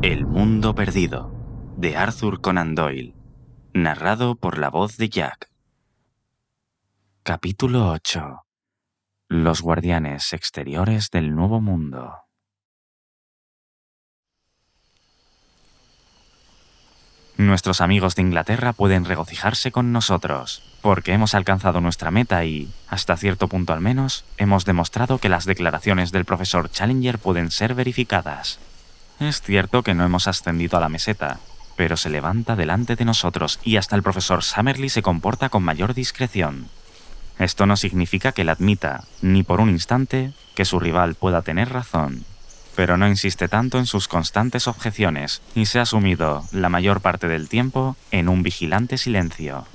El mundo perdido, de Arthur Conan Doyle, narrado por la voz de Jack. Capítulo 8. Los guardianes exteriores del Nuevo Mundo. Nuestros amigos de Inglaterra pueden regocijarse con nosotros, porque hemos alcanzado nuestra meta y, hasta cierto punto al menos, hemos demostrado que las declaraciones del profesor Challenger pueden ser verificadas. Es cierto que no hemos ascendido a la meseta, pero se levanta delante de nosotros y hasta el profesor Summerlee se comporta con mayor discreción. Esto no significa que él admita, ni por un instante, que su rival pueda tener razón, pero no insiste tanto en sus constantes objeciones y se ha sumido, la mayor parte del tiempo, en un vigilante silencio.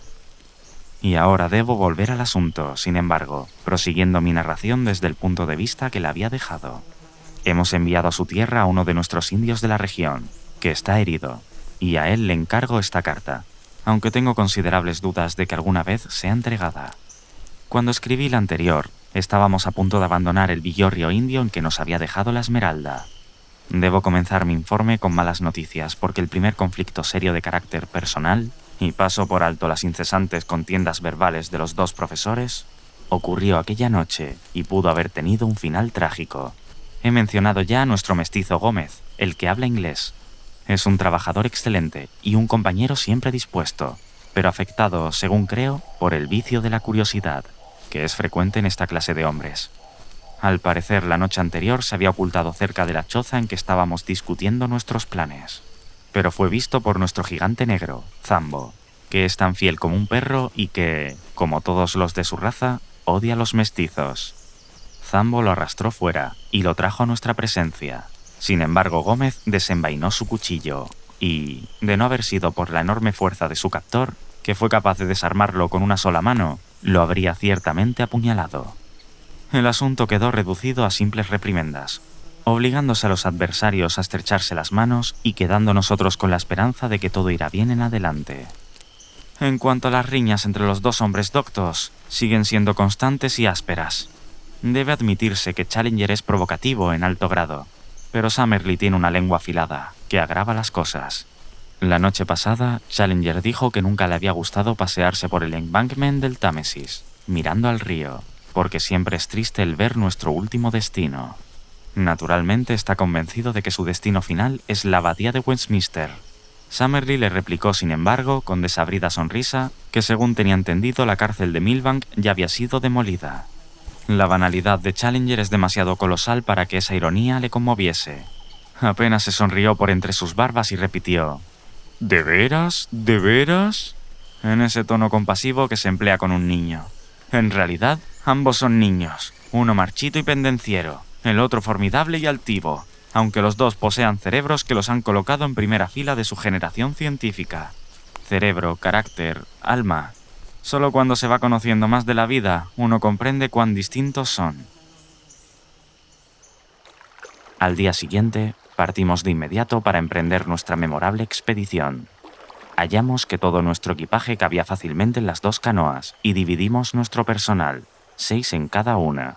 Y ahora debo volver al asunto, sin embargo, prosiguiendo mi narración desde el punto de vista que la había dejado. Hemos enviado a su tierra a uno de nuestros indios de la región, que está herido, y a él le encargo esta carta, aunque tengo considerables dudas de que alguna vez sea entregada. Cuando escribí la anterior, estábamos a punto de abandonar el villorrio indio en que nos había dejado la Esmeralda. Debo comenzar mi informe con malas noticias porque el primer conflicto serio de carácter personal, y paso por alto las incesantes contiendas verbales de los dos profesores, ocurrió aquella noche y pudo haber tenido un final trágico. He mencionado ya a nuestro mestizo Gómez, el que habla inglés. Es un trabajador excelente y un compañero siempre dispuesto, pero afectado, según creo, por el vicio de la curiosidad, que es frecuente en esta clase de hombres. Al parecer, la noche anterior se había ocultado cerca de la choza en que estábamos discutiendo nuestros planes, pero fue visto por nuestro gigante negro, Zambo, que es tan fiel como un perro y que, como todos los de su raza, odia a los mestizos. Zambo lo arrastró fuera y lo trajo a nuestra presencia. Sin embargo, Gómez desenvainó su cuchillo y, de no haber sido por la enorme fuerza de su captor, que fue capaz de desarmarlo con una sola mano, lo habría ciertamente apuñalado. El asunto quedó reducido a simples reprimendas, obligándose a los adversarios a estrecharse las manos y quedando nosotros con la esperanza de que todo irá bien en adelante. En cuanto a las riñas entre los dos hombres doctos, siguen siendo constantes y ásperas. Debe admitirse que Challenger es provocativo en alto grado, pero Summerlee tiene una lengua afilada, que agrava las cosas. La noche pasada, Challenger dijo que nunca le había gustado pasearse por el embankment del Támesis, mirando al río, porque siempre es triste el ver nuestro último destino. Naturalmente está convencido de que su destino final es la abadía de Westminster. Summerlee le replicó, sin embargo, con desabrida sonrisa, que según tenía entendido la cárcel de Millbank ya había sido demolida. La banalidad de Challenger es demasiado colosal para que esa ironía le conmoviese. Apenas se sonrió por entre sus barbas y repitió: ¿De veras? ¿De veras? En ese tono compasivo que se emplea con un niño. En realidad, ambos son niños, uno marchito y pendenciero, el otro formidable y altivo, aunque los dos posean cerebros que los han colocado en primera fila de su generación científica. Cerebro, carácter, alma. Solo cuando se va conociendo más de la vida, uno comprende cuán distintos son. Al día siguiente, partimos de inmediato para emprender nuestra memorable expedición. Hallamos que todo nuestro equipaje cabía fácilmente en las dos canoas y dividimos nuestro personal, 6 en cada una.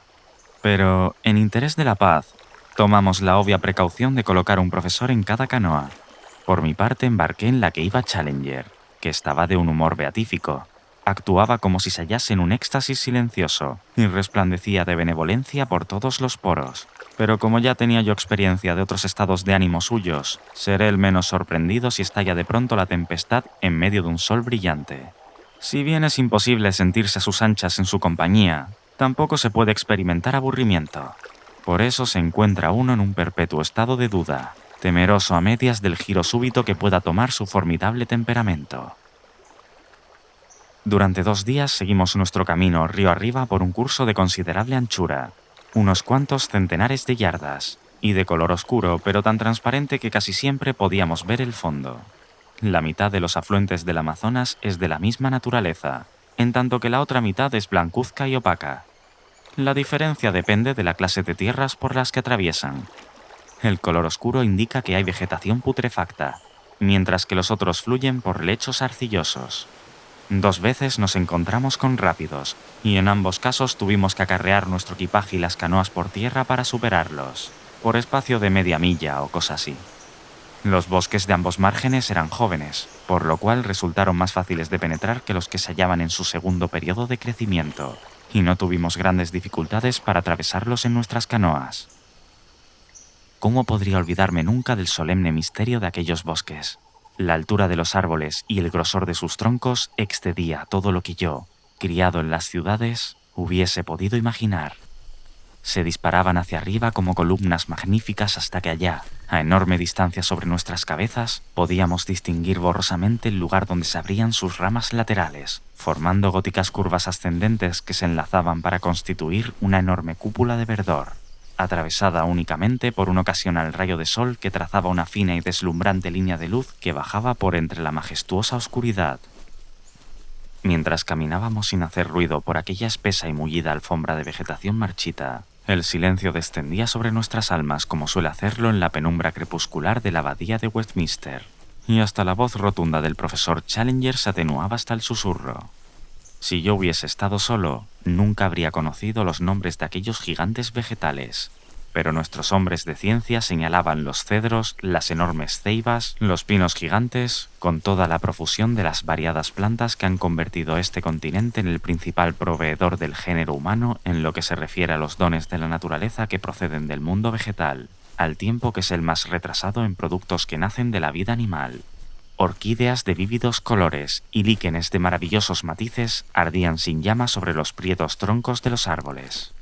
Pero, en interés de la paz, tomamos la obvia precaución de colocar un profesor en cada canoa. Por mi parte, embarqué en la que iba Challenger, que estaba de un humor beatífico. Actuaba como si se hallase en un éxtasis silencioso y resplandecía de benevolencia por todos los poros. Pero como ya tenía yo experiencia de otros estados de ánimo suyos, seré el menos sorprendido si estalla de pronto la tempestad en medio de un sol brillante. Si bien es imposible sentirse a sus anchas en su compañía, tampoco se puede experimentar aburrimiento. Por eso se encuentra uno en un perpetuo estado de duda, temeroso a medias del giro súbito que pueda tomar su formidable temperamento. Durante 2 días seguimos nuestro camino río arriba por un curso de considerable anchura, unos cuantos centenares de yardas, y de color oscuro pero tan transparente que casi siempre podíamos ver el fondo. La mitad de los afluentes del Amazonas es de la misma naturaleza, en tanto que la otra mitad es blancuzca y opaca. La diferencia depende de la clase de tierras por las que atraviesan. El color oscuro indica que hay vegetación putrefacta, mientras que los otros fluyen por lechos arcillosos. 2 veces nos encontramos con rápidos, y en ambos casos tuvimos que acarrear nuestro equipaje y las canoas por tierra para superarlos, por espacio de media milla o cosa así. Los bosques de ambos márgenes eran jóvenes, por lo cual resultaron más fáciles de penetrar que los que se hallaban en su segundo periodo de crecimiento, y no tuvimos grandes dificultades para atravesarlos en nuestras canoas. ¿Cómo podría olvidarme nunca del solemne misterio de aquellos bosques? La altura de los árboles y el grosor de sus troncos excedía todo lo que yo, criado en las ciudades, hubiese podido imaginar. Se disparaban hacia arriba como columnas magníficas hasta que allá, a enorme distancia sobre nuestras cabezas, podíamos distinguir borrosamente el lugar donde se abrían sus ramas laterales, formando góticas curvas ascendentes que se enlazaban para constituir una enorme cúpula de verdor, atravesada únicamente por un ocasional rayo de sol que trazaba una fina y deslumbrante línea de luz que bajaba por entre la majestuosa oscuridad. Mientras caminábamos sin hacer ruido por aquella espesa y mullida alfombra de vegetación marchita, el silencio descendía sobre nuestras almas como suele hacerlo en la penumbra crepuscular de la abadía de Westminster, y hasta la voz rotunda del profesor Challenger se atenuaba hasta el susurro. Si yo hubiese estado solo, nunca habría conocido los nombres de aquellos gigantes vegetales, pero nuestros hombres de ciencia señalaban los cedros, las enormes ceibas, los pinos gigantes, con toda la profusión de las variadas plantas que han convertido este continente en el principal proveedor del género humano en lo que se refiere a los dones de la naturaleza que proceden del mundo vegetal, al tiempo que es el más retrasado en productos que nacen de la vida animal. Orquídeas de vívidos colores y líquenes de maravillosos matices ardían sin llama sobre los prietos troncos de los árboles.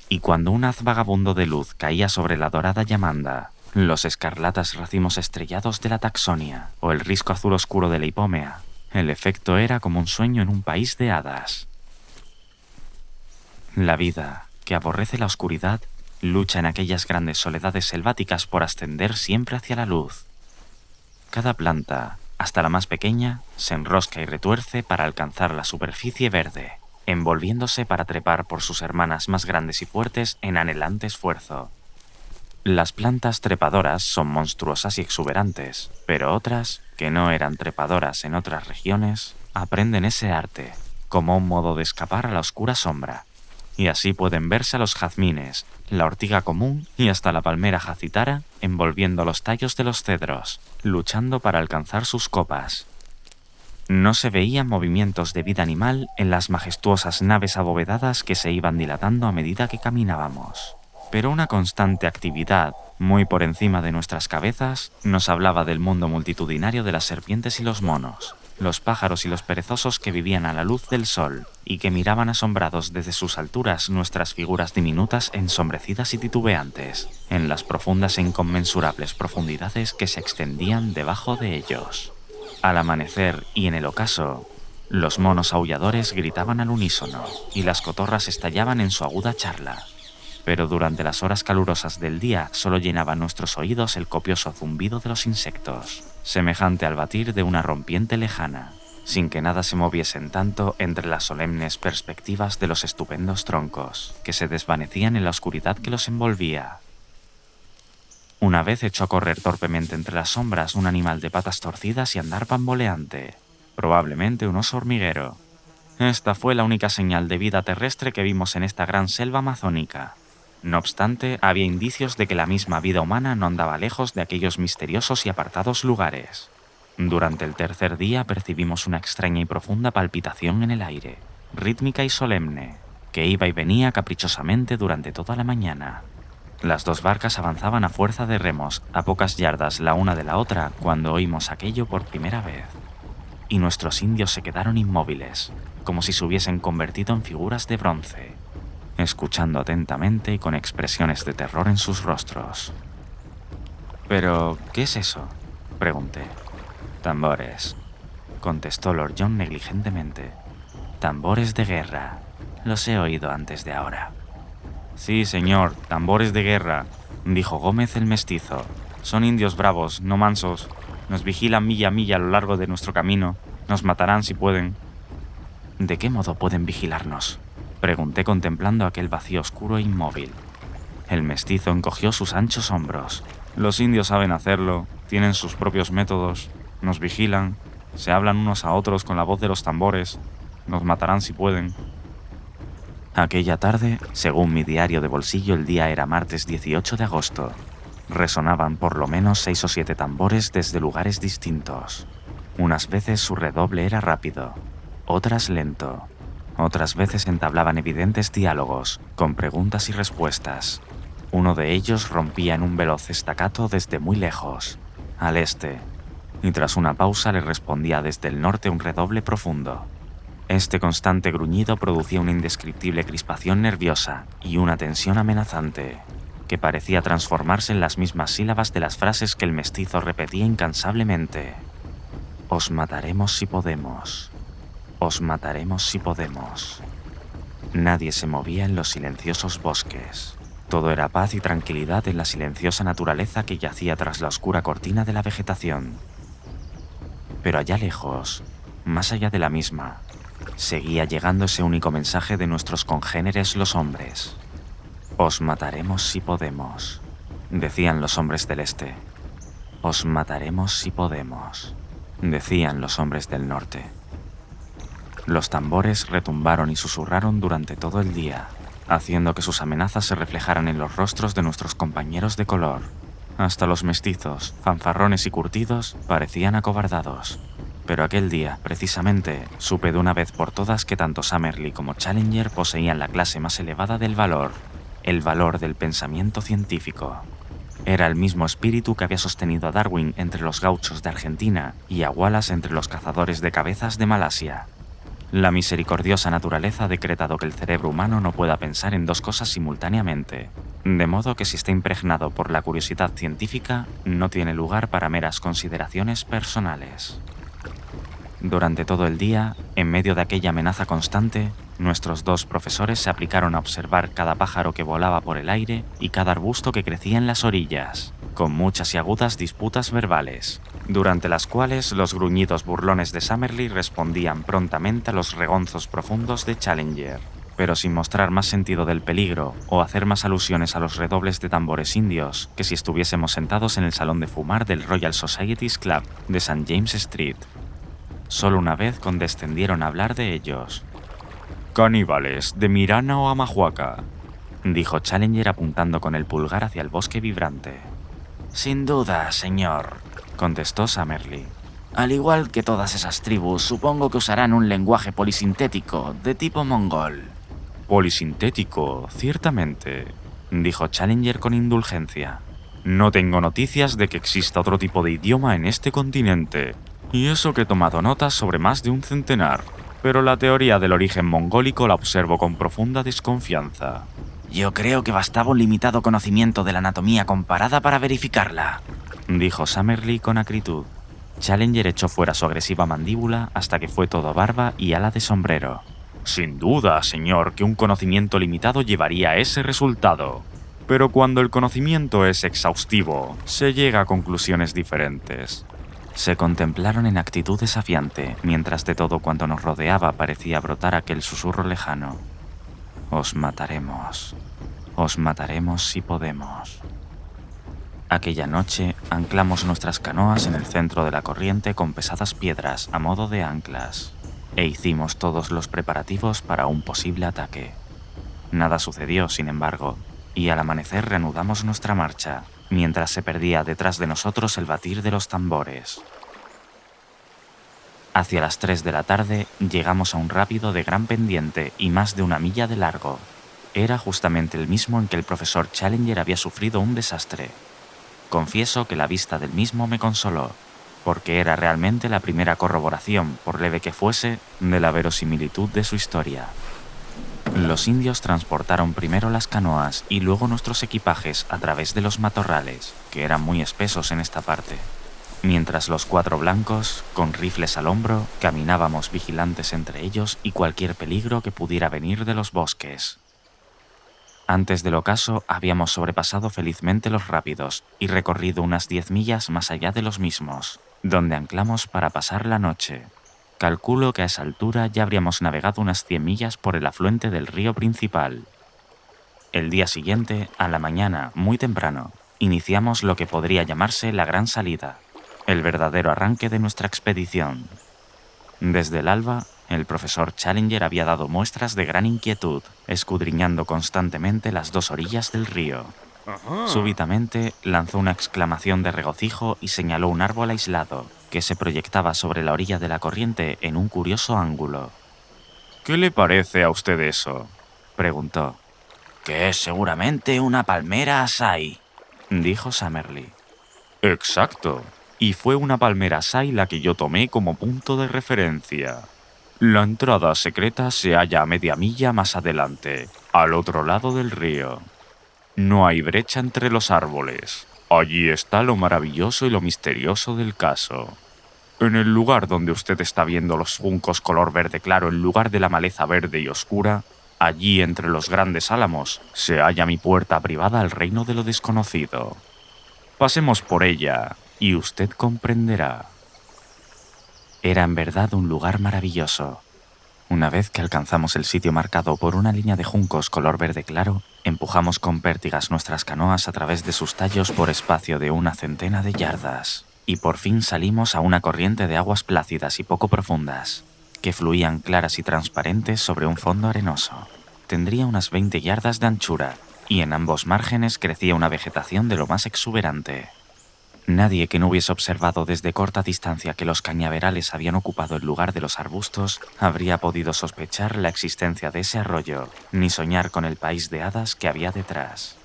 Y cuando un haz vagabundo de luz caía sobre la dorada llamanda, los escarlatas racimos estrellados de la taxonia o el risco azul oscuro de la hipómea, el efecto era como un sueño en un país de hadas. La vida, que aborrece la oscuridad, lucha en aquellas grandes soledades selváticas por ascender siempre hacia la luz. Cada planta, hasta la más pequeña, se enrosca y retuerce para alcanzar la superficie verde, envolviéndose para trepar por sus hermanas más grandes y fuertes en anhelante esfuerzo. Las plantas trepadoras son monstruosas y exuberantes, pero otras, que no eran trepadoras en otras regiones, aprenden ese arte, como un modo de escapar a la oscura sombra. Y así pueden verse a los jazmines, la ortiga común y hasta la palmera jacitara envolviendo los tallos de los cedros, luchando para alcanzar sus copas. No se veían movimientos de vida animal en las majestuosas naves abovedadas que se iban dilatando a medida que caminábamos, pero una constante actividad, muy por encima de nuestras cabezas, nos hablaba del mundo multitudinario de las serpientes y los monos, los pájaros y los perezosos que vivían a la luz del sol y que miraban asombrados desde sus alturas nuestras figuras diminutas ensombrecidas y titubeantes, en las profundas e inconmensurables profundidades que se extendían debajo de ellos. Al amanecer y en el ocaso, los monos aulladores gritaban al unísono y las cotorras estallaban en su aguda charla. Pero durante las horas calurosas del día solo llenaba nuestros oídos el copioso zumbido de los insectos, semejante al batir de una rompiente lejana, sin que nada se moviese en tanto entre las solemnes perspectivas de los estupendos troncos, que se desvanecían en la oscuridad que los envolvía. Una vez echó a correr torpemente entre las sombras un animal de patas torcidas y andar bamboleante, probablemente un oso hormiguero. Esta fue la única señal de vida terrestre que vimos en esta gran selva amazónica. No obstante, había indicios de que la misma vida humana no andaba lejos de aquellos misteriosos y apartados lugares. Durante el tercer día percibimos una extraña y profunda palpitación en el aire, rítmica y solemne, que iba y venía caprichosamente durante toda la mañana. Las dos barcas avanzaban a fuerza de remos, a pocas yardas la una de la otra, cuando oímos aquello por primera vez. Y nuestros indios se quedaron inmóviles, como si se hubiesen convertido en figuras de bronce, escuchando atentamente y con expresiones de terror en sus rostros. «¿Pero qué es eso?», pregunté. «Tambores», contestó Lord John negligentemente. «Tambores de guerra. Los he oído antes de ahora». «Sí, señor, tambores de guerra», dijo Gómez el mestizo. «Son indios bravos, no mansos. Nos vigilan milla a milla a lo largo de nuestro camino. Nos matarán si pueden». «¿De qué modo pueden vigilarnos?», pregunté contemplando aquel vacío oscuro e inmóvil. El mestizo encogió sus anchos hombros. «Los indios saben hacerlo, tienen sus propios métodos, nos vigilan, se hablan unos a otros con la voz de los tambores, nos matarán si pueden». Aquella tarde, según mi diario de bolsillo, el día era martes 18 de agosto. Resonaban por lo menos 6 o 7 tambores desde lugares distintos. Unas veces su redoble era rápido, otras lento. Otras veces entablaban evidentes diálogos, con preguntas y respuestas. Uno de ellos rompía en un veloz staccato desde muy lejos, al este, y tras una pausa le respondía desde el norte un redoble profundo. Este constante gruñido producía una indescriptible crispación nerviosa y una tensión amenazante, que parecía transformarse en las mismas sílabas de las frases que el mestizo repetía incansablemente. Os mataremos si podemos. Os mataremos si podemos. Nadie se movía en los silenciosos bosques. Todo era paz y tranquilidad en la silenciosa naturaleza que yacía tras la oscura cortina de la vegetación. Pero allá lejos, más allá de la misma, seguía llegando ese único mensaje de nuestros congéneres los hombres. Os mataremos si podemos, decían los hombres del este. Os mataremos si podemos, decían los hombres del norte. Los tambores retumbaron y susurraron durante todo el día, haciendo que sus amenazas se reflejaran en los rostros de nuestros compañeros de color. Hasta los mestizos, fanfarrones y curtidos, parecían acobardados. Pero aquel día, precisamente, supe de una vez por todas que tanto Summerlee como Challenger poseían la clase más elevada del valor, el valor del pensamiento científico. Era el mismo espíritu que había sostenido a Darwin entre los gauchos de Argentina y a Wallace entre los cazadores de cabezas de Malasia. La misericordiosa naturaleza ha decretado que el cerebro humano no pueda pensar en dos cosas simultáneamente, de modo que si está impregnado por la curiosidad científica, no tiene lugar para meras consideraciones personales. Durante todo el día, en medio de aquella amenaza constante, nuestros dos profesores se aplicaron a observar cada pájaro que volaba por el aire y cada arbusto que crecía en las orillas, con muchas y agudas disputas verbales, durante las cuales los gruñidos burlones de Summerlee respondían prontamente a los regonzos profundos de Challenger, pero sin mostrar más sentido del peligro o hacer más alusiones a los redobles de tambores indios que si estuviésemos sentados en el salón de fumar del Royal Society's Club de St. James Street. Solo una vez condescendieron a hablar de ellos. «Caníbales de Mirana o Amahuaca», dijo Challenger apuntando con el pulgar hacia el bosque vibrante. «Sin duda, señor», contestó Summerlee. «Al igual que todas esas tribus, supongo que usarán un lenguaje polisintético de tipo mongol». «Polisintético, ciertamente», dijo Challenger con indulgencia. «No tengo noticias de que exista otro tipo de idioma en este continente. Y eso que he tomado notas sobre más de un centenar, pero la teoría del origen mongólico la observo con profunda desconfianza». «Yo creo que bastaba un limitado conocimiento de la anatomía comparada para verificarla», dijo Summerlee con acritud. Challenger echó fuera su agresiva mandíbula hasta que fue todo barba y ala de sombrero. «Sin duda, señor, que un conocimiento limitado llevaría a ese resultado. Pero cuando el conocimiento es exhaustivo, se llega a conclusiones diferentes». Se contemplaron en actitud desafiante, mientras de todo cuanto nos rodeaba parecía brotar aquel susurro lejano. Os mataremos si podemos. Aquella noche anclamos nuestras canoas en el centro de la corriente con pesadas piedras a modo de anclas, e hicimos todos los preparativos para un posible ataque. Nada sucedió, sin embargo, y al amanecer reanudamos nuestra marcha, mientras se perdía detrás de nosotros el batir de los tambores. Hacia las 3 de la tarde llegamos a un rápido de gran pendiente y más de 1 milla de largo. Era justamente el mismo en que el profesor Challenger había sufrido un desastre. Confieso que la vista del mismo me consoló, porque era realmente la primera corroboración, por leve que fuese, de la verosimilitud de su historia. Los indios transportaron primero las canoas y luego nuestros equipajes a través de los matorrales, que eran muy espesos en esta parte, mientras los 4 blancos, con rifles al hombro, caminábamos vigilantes entre ellos y cualquier peligro que pudiera venir de los bosques. Antes del ocaso habíamos sobrepasado felizmente los rápidos y recorrido unas 10 millas más allá de los mismos, donde anclamos para pasar la noche. Calculo que a esa altura ya habríamos navegado unas 100 millas por el afluente del río principal. El día siguiente, a la mañana, muy temprano, iniciamos lo que podría llamarse la gran salida, el verdadero arranque de nuestra expedición. Desde el alba, el profesor Challenger había dado muestras de gran inquietud, escudriñando constantemente las 2 orillas del río. Súbitamente lanzó una exclamación de regocijo y señaló un árbol aislado que se proyectaba sobre la orilla de la corriente en un curioso ángulo. ¿Qué le parece a usted eso?, preguntó. Que es seguramente una palmera Asai, dijo Summerlee. Exacto, y fue una palmera Asai la que yo tomé como punto de referencia. La entrada secreta se halla a media milla más adelante, al otro lado del río. No hay brecha entre los árboles. Allí está lo maravilloso y lo misterioso del caso. En el lugar donde usted está viendo los juncos color verde claro en lugar de la maleza verde y oscura, allí entre los grandes álamos se halla mi puerta privada al reino de lo desconocido. Pasemos por ella y usted comprenderá. Era en verdad un lugar maravilloso. Una vez que alcanzamos el sitio marcado por una línea de juncos color verde claro, empujamos con pértigas nuestras canoas a través de sus tallos por espacio de una centena de yardas, y por fin salimos a una corriente de aguas plácidas y poco profundas, que fluían claras y transparentes sobre un fondo arenoso. Tendría unas 20 yardas de anchura, y en ambos márgenes crecía una vegetación de lo más exuberante. Nadie que no hubiese observado desde corta distancia que los cañaverales habían ocupado el lugar de los arbustos habría podido sospechar la existencia de ese arroyo, ni soñar con el país de hadas que había detrás.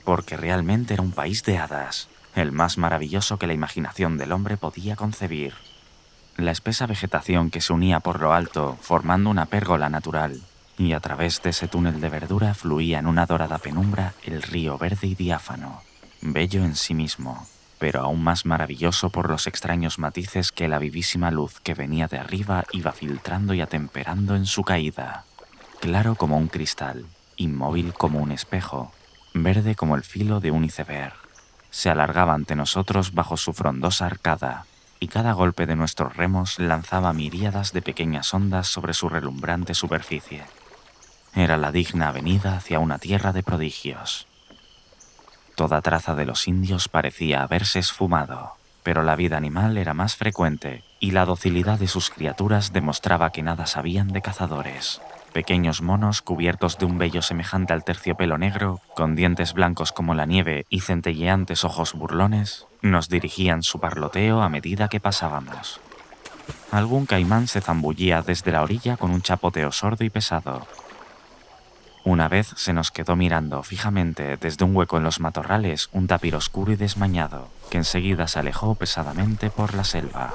Porque realmente era un país de hadas, el más maravilloso que la imaginación del hombre podía concebir. La espesa vegetación que se unía por lo alto, formando una pérgola natural, y a través de ese túnel de verdura fluía en una dorada penumbra el río verde y diáfano, bello en sí mismo, pero aún más maravilloso por los extraños matices que la vivísima luz que venía de arriba iba filtrando y atemperando en su caída. Claro como un cristal, inmóvil como un espejo, verde como el filo de un iceberg. Se alargaba ante nosotros bajo su frondosa arcada, y cada golpe de nuestros remos lanzaba miríadas de pequeñas ondas sobre su relumbrante superficie. Era la digna avenida hacia una tierra de prodigios. Toda traza de los indios parecía haberse esfumado, pero la vida animal era más frecuente y la docilidad de sus criaturas demostraba que nada sabían de cazadores. Pequeños monos cubiertos de un vello semejante al terciopelo negro, con dientes blancos como la nieve y centelleantes ojos burlones, nos dirigían su parloteo a medida que pasábamos. Algún caimán se zambullía desde la orilla con un chapoteo sordo y pesado. Una vez se nos quedó mirando fijamente desde un hueco en los matorrales un tapir oscuro y desmañado, que enseguida se alejó pesadamente por la selva.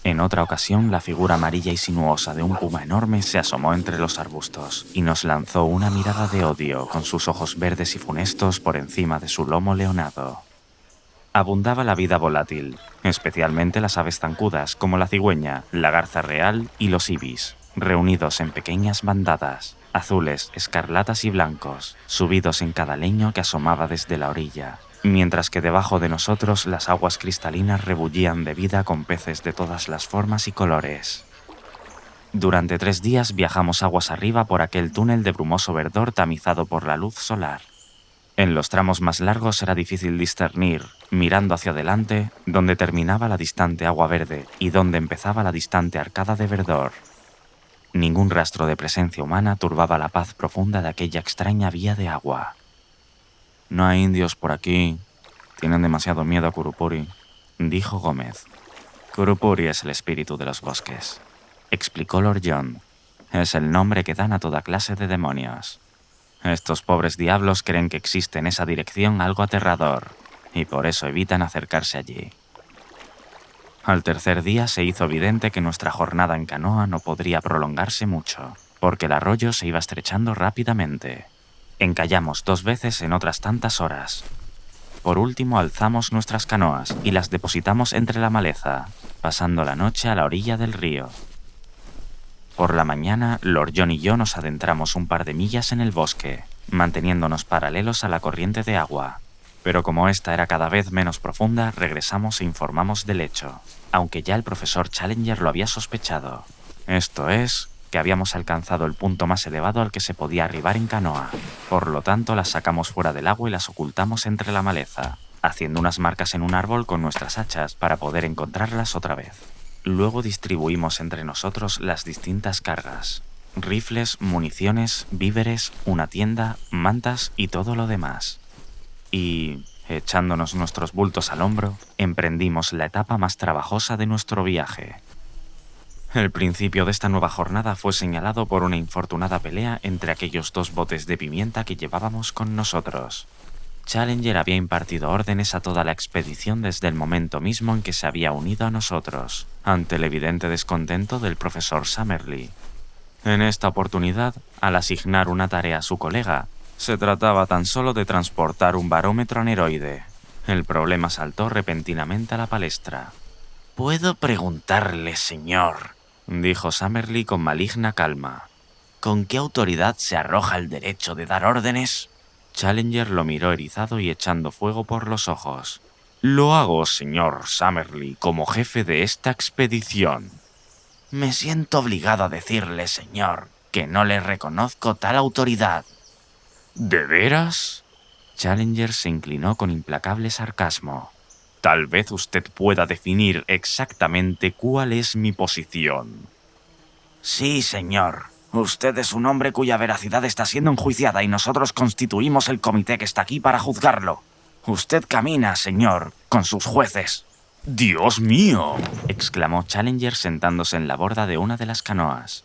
En otra ocasión, la figura amarilla y sinuosa de un puma enorme se asomó entre los arbustos y nos lanzó una mirada de odio con sus ojos verdes y funestos por encima de su lomo leonado. Abundaba la vida volátil, especialmente las aves zancudas como la cigüeña, la garza real y los ibis, reunidos en pequeñas bandadas, azules, escarlatas y blancos, subidos en cada leño que asomaba desde la orilla, mientras que debajo de nosotros las aguas cristalinas rebullían de vida con peces de todas las formas y colores. Durante 3 días viajamos aguas arriba por aquel túnel de brumoso verdor tamizado por la luz solar. En los tramos más largos era difícil discernir, mirando hacia adelante, dónde terminaba la distante agua verde y dónde empezaba la distante arcada de verdor. Ningún rastro de presencia humana turbaba la paz profunda de aquella extraña vía de agua. «No hay indios por aquí. Tienen demasiado miedo a Kurupuri», dijo Gómez. «Kurupuri es el espíritu de los bosques», explicó Lord John. «Es el nombre que dan a toda clase de demonios. Estos pobres diablos creen que existe en esa dirección algo aterrador, y por eso evitan acercarse allí». Al tercer día se hizo evidente que nuestra jornada en canoa no podría prolongarse mucho, porque el arroyo se iba estrechando rápidamente. Encallamos 2 veces en otras tantas horas. Por último alzamos nuestras canoas y las depositamos entre la maleza, pasando la noche a la orilla del río. Por la mañana, Lord John y yo nos adentramos un par de millas en el bosque, manteniéndonos paralelos a la corriente de agua. Pero como esta era cada vez menos profunda, regresamos e informamos del hecho, aunque ya el profesor Challenger lo había sospechado. Esto es, que habíamos alcanzado el punto más elevado al que se podía arribar en canoa. Por lo tanto, las sacamos fuera del agua y las ocultamos entre la maleza, haciendo unas marcas en un árbol con nuestras hachas para poder encontrarlas otra vez. Luego distribuimos entre nosotros las distintas cargas: rifles, municiones, víveres, una tienda, mantas y todo lo demás. y, echándonos nuestros bultos al hombro, emprendimos la etapa más trabajosa de nuestro viaje. El principio de esta nueva jornada fue señalado por una infortunada pelea entre aquellos dos botes de pimienta que llevábamos con nosotros. Challenger había impartido órdenes a toda la expedición desde el momento mismo en que se había unido a nosotros, ante el evidente descontento del profesor Summerlee. En esta oportunidad, al asignar una tarea a su colega, se trataba tan solo de transportar un barómetro aneroide. El problema saltó repentinamente a la palestra. «¿Puedo preguntarle, señor?», dijo Summerlee con maligna calma. «¿Con qué autoridad se arroja el derecho de dar órdenes?». Challenger lo miró erizado y echando fuego por los ojos. «Lo hago, señor Summerlee, como jefe de esta expedición». «Me siento obligado a decirle, señor, que no le reconozco tal autoridad». «¿De veras?». Challenger se inclinó con implacable sarcasmo. «Tal vez usted pueda definir exactamente cuál es mi posición». «Sí, señor. Usted es un hombre cuya veracidad está siendo enjuiciada y nosotros constituimos el comité que está aquí para juzgarlo. Usted camina, señor, con sus jueces». «¡Dios mío!», exclamó Challenger sentándose en la borda de una de las canoas.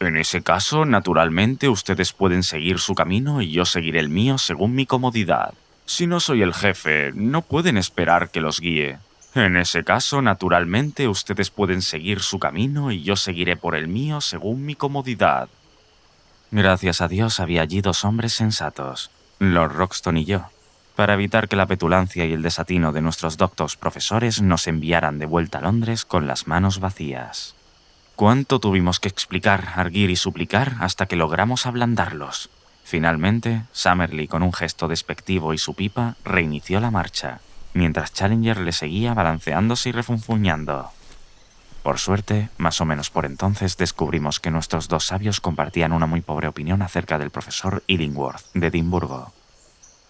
«En ese caso, naturalmente, ustedes pueden seguir su camino y yo seguiré el mío según mi comodidad. Si no soy el jefe, no pueden esperar que los guíe. En ese caso, naturalmente, ustedes pueden seguir su camino y yo seguiré por el mío según mi comodidad». Gracias a Dios había allí dos hombres sensatos, Lord Roxton y yo, para evitar que la petulancia y el desatino de nuestros doctos profesores nos enviaran de vuelta a Londres con las manos vacías. Cuánto tuvimos que explicar, arguir y suplicar hasta que logramos ablandarlos. Finalmente, Summerlee, con un gesto despectivo y su pipa, reinició la marcha, mientras Challenger le seguía balanceándose y refunfuñando. Por suerte, más o menos por entonces, descubrimos que nuestros dos sabios compartían una muy pobre opinión acerca del profesor Illingworth, de Edimburgo.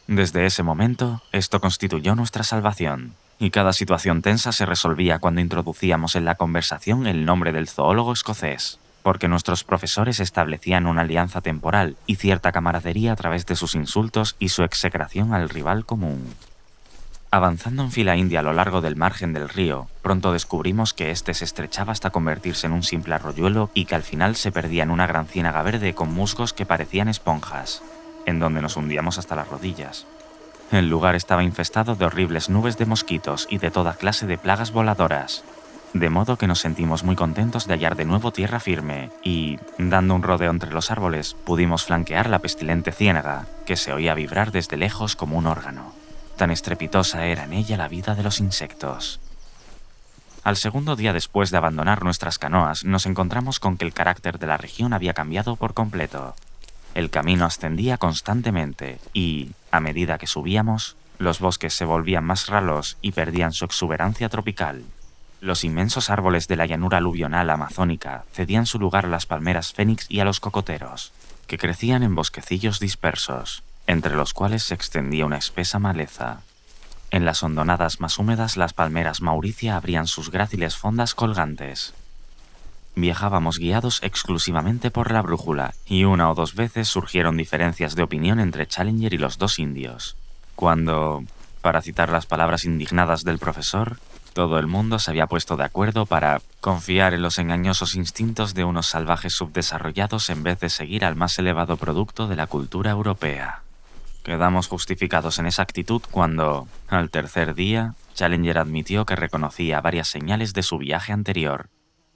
Desde ese momento, esto constituyó nuestra salvación, y cada situación tensa se resolvía cuando introducíamos en la conversación el nombre del zoólogo escocés, porque nuestros profesores establecían una alianza temporal y cierta camaradería a través de sus insultos y su execración al rival común. Avanzando en fila india a lo largo del margen del río, pronto descubrimos que éste se estrechaba hasta convertirse en un simple arroyuelo y que al final se perdía en una gran ciénaga verde con musgos que parecían esponjas, en donde nos hundíamos hasta las rodillas. El lugar estaba infestado de horribles nubes de mosquitos y de toda clase de plagas voladoras, de modo que nos sentimos muy contentos de hallar de nuevo tierra firme y, dando un rodeo entre los árboles, pudimos flanquear la pestilente ciénaga, que se oía vibrar desde lejos como un órgano. Tan estrepitosa era en ella la vida de los insectos. Al segundo día después de abandonar nuestras canoas, nos encontramos con que el carácter de la región había cambiado por completo. El camino ascendía constantemente y, a medida que subíamos, los bosques se volvían más ralos y perdían su exuberancia tropical. Los inmensos árboles de la llanura aluvional amazónica cedían su lugar a las palmeras fénix y a los cocoteros, que crecían en bosquecillos dispersos, entre los cuales se extendía una espesa maleza. En las hondonadas más húmedas, las palmeras mauricia abrían sus gráciles fondas colgantes. Viajábamos guiados exclusivamente por la brújula, y una o dos veces surgieron diferencias de opinión entre Challenger y los dos indios, cuando, para citar las palabras indignadas del profesor, todo el mundo se había puesto de acuerdo para confiar en los engañosos instintos de unos salvajes subdesarrollados en vez de seguir al más elevado producto de la cultura europea. Quedamos justificados en esa actitud cuando, al tercer día, Challenger admitió que reconocía varias señales de su viaje anterior,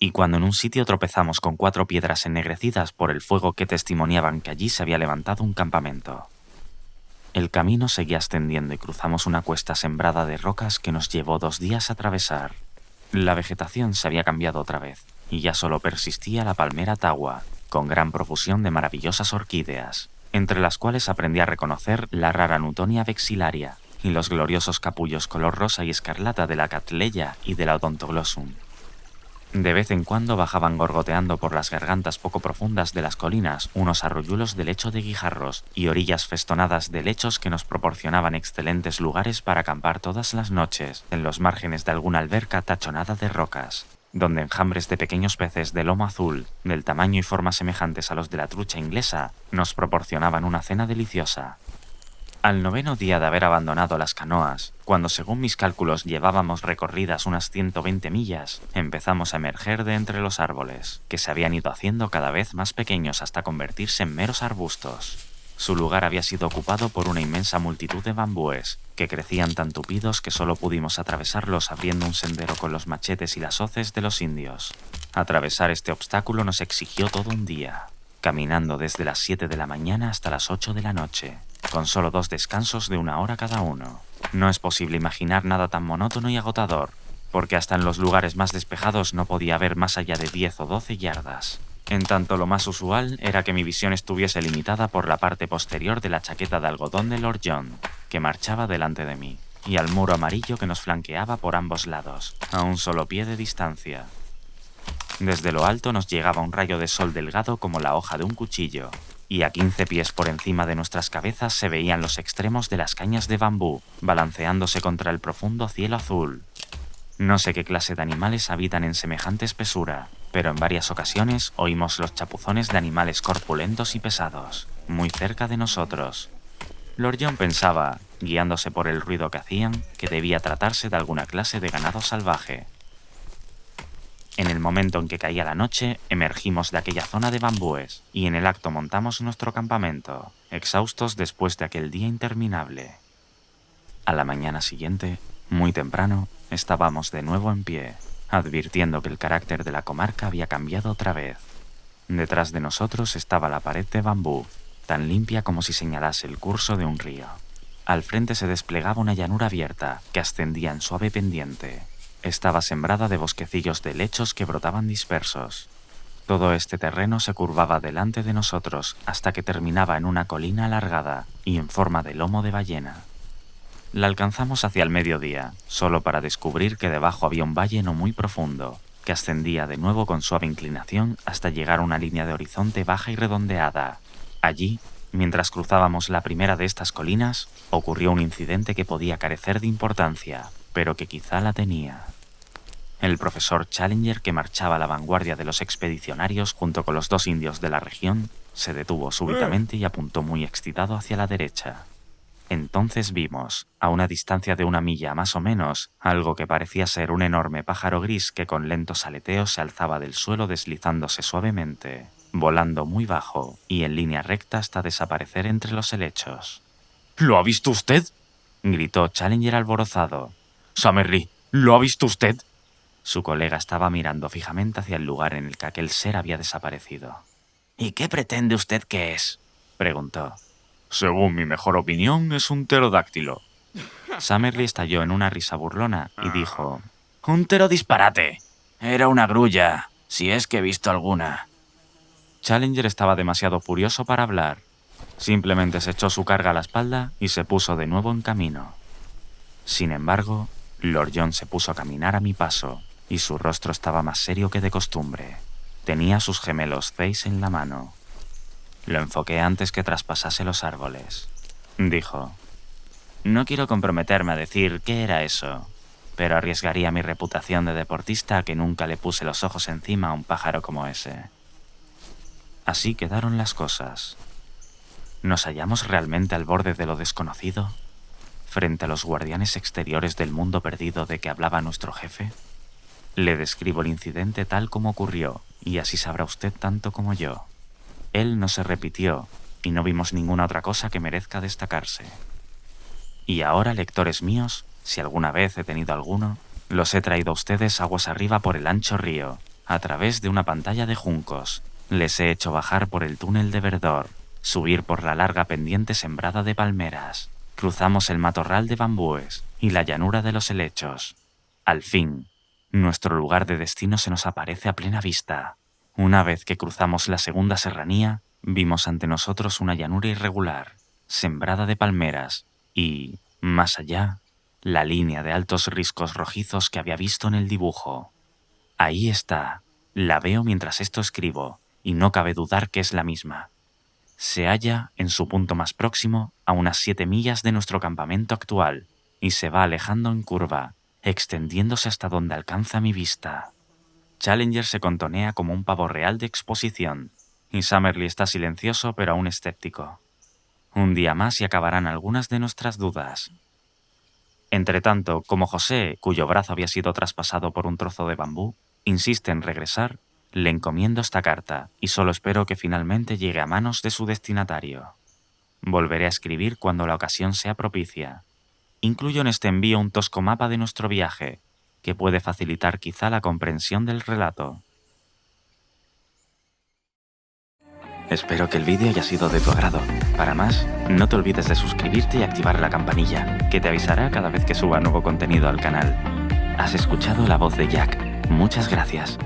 y cuando en un sitio tropezamos con 4 piedras ennegrecidas por el fuego que testimoniaban que allí se había levantado un campamento. El camino seguía ascendiendo y cruzamos una cuesta sembrada de rocas que nos llevó 2 días a atravesar. La vegetación se había cambiado otra vez, y ya solo persistía la palmera tagua, con gran profusión de maravillosas orquídeas, entre las cuales aprendí a reconocer la rara Nutonia vexillaria y los gloriosos capullos color rosa y escarlata de la Cattleya y de la Odontoglossum. De vez en cuando bajaban gorgoteando por las gargantas poco profundas de las colinas unos arroyuelos de lecho de guijarros y orillas festonadas de lechos que nos proporcionaban excelentes lugares para acampar todas las noches en los márgenes de alguna alberca tachonada de rocas, donde enjambres de pequeños peces de lomo azul, del tamaño y forma semejantes a los de la trucha inglesa, nos proporcionaban una cena deliciosa. Al 9.º día de haber abandonado las canoas, cuando según mis cálculos llevábamos recorridas unas 120 millas, empezamos a emerger de entre los árboles, que se habían ido haciendo cada vez más pequeños hasta convertirse en meros arbustos. Su lugar había sido ocupado por una inmensa multitud de bambúes, que crecían tan tupidos que solo pudimos atravesarlos abriendo un sendero con los machetes y las hoces de los indios. Atravesar este obstáculo nos exigió todo un día, caminando desde las 7 de la mañana hasta las 8 de la noche, con solo 2 descansos de 1 hora cada uno. No es posible imaginar nada tan monótono y agotador, porque hasta en los lugares más despejados no podía haber más allá de 10 o 12 yardas. En tanto, lo más usual era que mi visión estuviese limitada por la parte posterior de la chaqueta de algodón de Lord John, que marchaba delante de mí, y al muro amarillo que nos flanqueaba por ambos lados, a un solo pie de distancia. Desde lo alto nos llegaba un rayo de sol delgado como la hoja de un cuchillo, y a 15 pies por encima de nuestras cabezas se veían los extremos de las cañas de bambú, balanceándose contra el profundo cielo azul. No sé qué clase de animales habitan en semejante espesura, pero en varias ocasiones oímos los chapuzones de animales corpulentos y pesados, muy cerca de nosotros. Lord John pensaba, guiándose por el ruido que hacían, que debía tratarse de alguna clase de ganado salvaje. En el momento en que caía la noche, emergimos de aquella zona de bambúes y en el acto montamos nuestro campamento, exhaustos después de aquel día interminable. A la mañana siguiente, muy temprano, estábamos de nuevo en pie, advirtiendo que el carácter de la comarca había cambiado otra vez. Detrás de nosotros estaba la pared de bambú, tan limpia como si señalase el curso de un río. Al frente se desplegaba una llanura abierta que ascendía en suave pendiente. Estaba sembrada de bosquecillos de helechos que brotaban dispersos. Todo este terreno se curvaba delante de nosotros hasta que terminaba en una colina alargada y en forma de lomo de ballena. La alcanzamos hacia el mediodía, solo para descubrir que debajo había un valle no muy profundo, que ascendía de nuevo con suave inclinación hasta llegar a una línea de horizonte baja y redondeada. Allí, mientras cruzábamos la primera de estas colinas, ocurrió un incidente que podía carecer de importancia, pero que quizá la tenía. El profesor Challenger, que marchaba a la vanguardia de los expedicionarios junto con los 2 indios de la región, se detuvo súbitamente y apuntó muy excitado hacia la derecha. Entonces vimos, a una distancia de 1 milla más o menos, algo que parecía ser un enorme pájaro gris que con lentos aleteos se alzaba del suelo deslizándose suavemente, volando muy bajo y en línea recta hasta desaparecer entre los helechos. ¿Lo ha visto usted?, gritó Challenger alborozado. «Summerlee, ¿lo ha visto usted?». Su colega estaba mirando fijamente hacia el lugar en el que aquel ser había desaparecido. «¿Y qué pretende usted que es?», preguntó. «Según mi mejor opinión, es un pterodáctilo». Summerlee estalló en una risa burlona y dijo: «Un disparate. Era una grulla, si es que he visto alguna». Challenger estaba demasiado furioso para hablar. Simplemente se echó su carga a la espalda y se puso de nuevo en camino. Sin embargo, Lord John se puso a caminar a mi paso y su rostro estaba más serio que de costumbre. Tenía sus gemelos Zeiss en la mano. Lo enfoqué antes que traspasase los árboles. Dijo: «No quiero comprometerme a decir qué era eso, pero arriesgaría mi reputación de deportista a que nunca le puse los ojos encima a un pájaro como ese». Así quedaron las cosas. ¿Nos hallamos realmente al borde de lo desconocido? ¿Frente a los guardianes exteriores del mundo perdido de que hablaba nuestro jefe? Le describo el incidente tal como ocurrió, y así sabrá usted tanto como yo. Él no se repitió, y no vimos ninguna otra cosa que merezca destacarse. Y ahora, lectores míos, si alguna vez he tenido alguno, los he traído a ustedes aguas arriba por el ancho río, a través de una pantalla de juncos. Les he hecho bajar por el túnel de verdor, subir por la larga pendiente sembrada de palmeras. Cruzamos el matorral de bambúes y la llanura de los helechos. Al fin, nuestro lugar de destino se nos aparece a plena vista. Una vez que cruzamos la segunda serranía, vimos ante nosotros una llanura irregular, sembrada de palmeras, y, más allá, la línea de altos riscos rojizos que había visto en el dibujo. Ahí está, la veo mientras esto escribo, y no cabe dudar que es la misma. Se halla en su punto más próximo a unas 7 millas de nuestro campamento actual, y se va alejando en curva, extendiéndose hasta donde alcanza mi vista. Challenger se contonea como un pavo real de exposición, y Summerlee está silencioso pero aún escéptico. Un día más y acabarán algunas de nuestras dudas. Entretanto, como José, cuyo brazo había sido traspasado por un trozo de bambú, insiste en regresar, le encomiendo esta carta y solo espero que finalmente llegue a manos de su destinatario. Volveré a escribir cuando la ocasión sea propicia. Incluyo en este envío un tosco mapa de nuestro viaje, que puede facilitar quizá la comprensión del relato. Espero que el vídeo haya sido de tu agrado. Para más, no te olvides de suscribirte y activar la campanilla, que te avisará cada vez que suba nuevo contenido al canal. Has escuchado la voz de Jack. Muchas gracias.